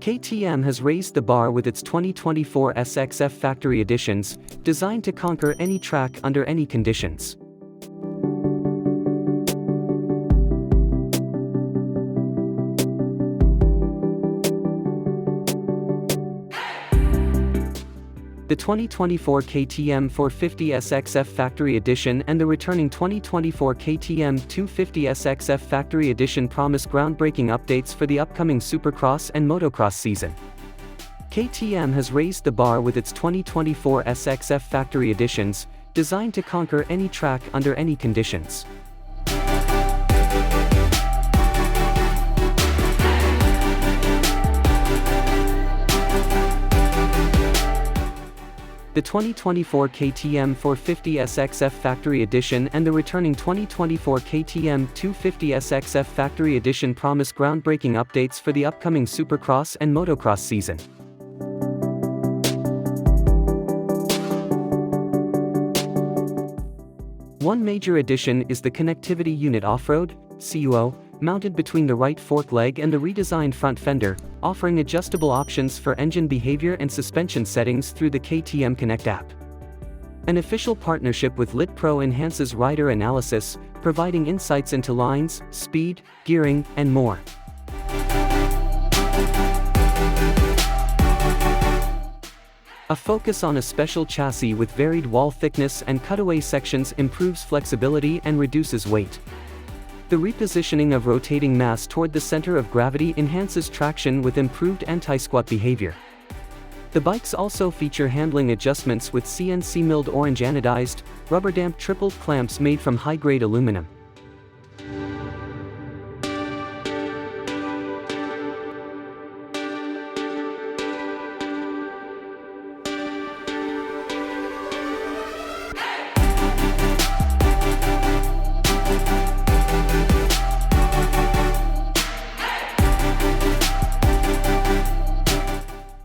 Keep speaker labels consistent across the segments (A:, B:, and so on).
A: KTM has raised the bar with its 2024 SXF factory editions, designed to conquer any track under any conditions. The 2024 KTM 450 SXF Factory Edition and the returning 2024 KTM 250 SXF Factory Edition promise groundbreaking updates for the upcoming Supercross and Motocross season. KTM has raised the bar with its 2024 SXF Factory Editions, designed to conquer any track under any conditions. The 2024 KTM 450 SXF Factory Edition and the returning 2024 KTM 250 SXF Factory Edition promise groundbreaking updates for the upcoming Supercross and Motocross season. One major addition is the Connectivity Unit Offroad (CUO), mounted between the right fork leg and the redesigned front fender, offering adjustable options for engine behavior and suspension settings through the KTMConnect app. An official partnership with LitPro enhances rider analysis, providing insights into lines, speed, gearing, and more. A focus on a special chassis with varied wall thickness and cutaway sections improves flexibility and reduces weight. The repositioning of rotating mass toward the center of gravity enhances traction with improved anti-squat behavior. The bikes also feature handling adjustments with CNC milled orange anodized, rubber-damped triple clamps made from high-grade aluminum.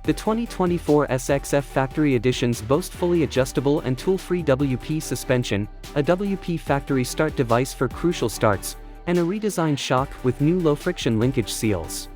A: The 2024 SXF Factory Editions boast fully adjustable and tool-free WP suspension, a WP factory start device for crucial starts, and a redesigned shock with new low-friction linkage seals.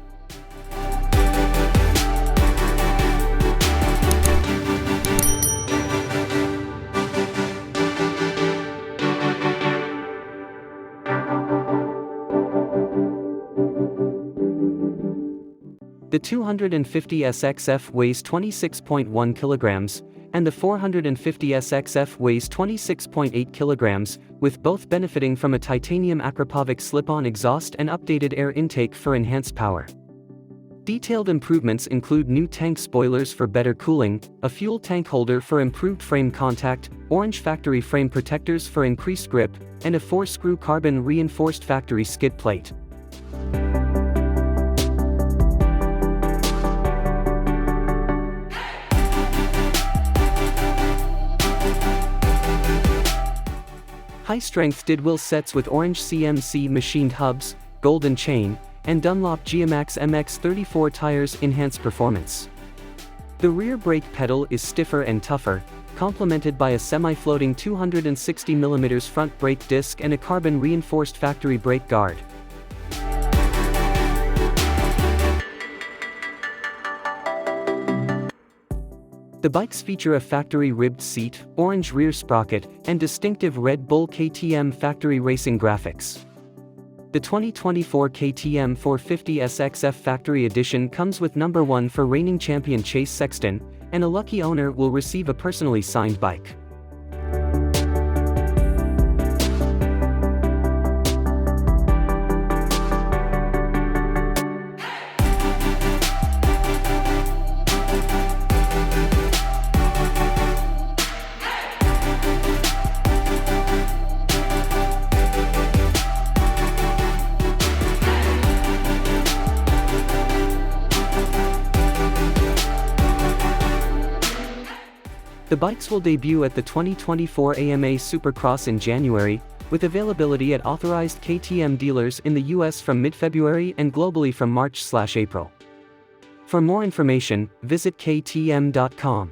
A: The 250 SXF weighs 26.1 kilograms, and the 450 SXF weighs 26.8 kilograms, with both benefiting from a titanium Akrapovic slip-on exhaust and updated air intake for enhanced power. Detailed improvements include new tank spoilers for better cooling, a fuel tank holder for improved frame contact, orange factory frame protectors for increased grip, and a 4-screw carbon-reinforced factory skid plate. High-strength did-wheel sets with orange CMC machined hubs, golden chain, and Dunlop Geomax MX34 tires enhance performance. The rear brake pedal is stiffer and tougher, complemented by a semi-floating 260mm front brake disc and a carbon-reinforced factory brake guard. The bikes feature a factory-ribbed seat, orange rear sprocket, and distinctive Red Bull KTM factory racing graphics. The 2024 KTM 450 SXF Factory Edition comes with number 1 for reigning champion Chase Sexton, and a lucky owner will receive a personally signed bike. The bikes will debut at the 2024 AMA Supercross in January, with availability at authorized KTM dealers in the US from mid-February and globally from March/April. For more information, visit ktm.com.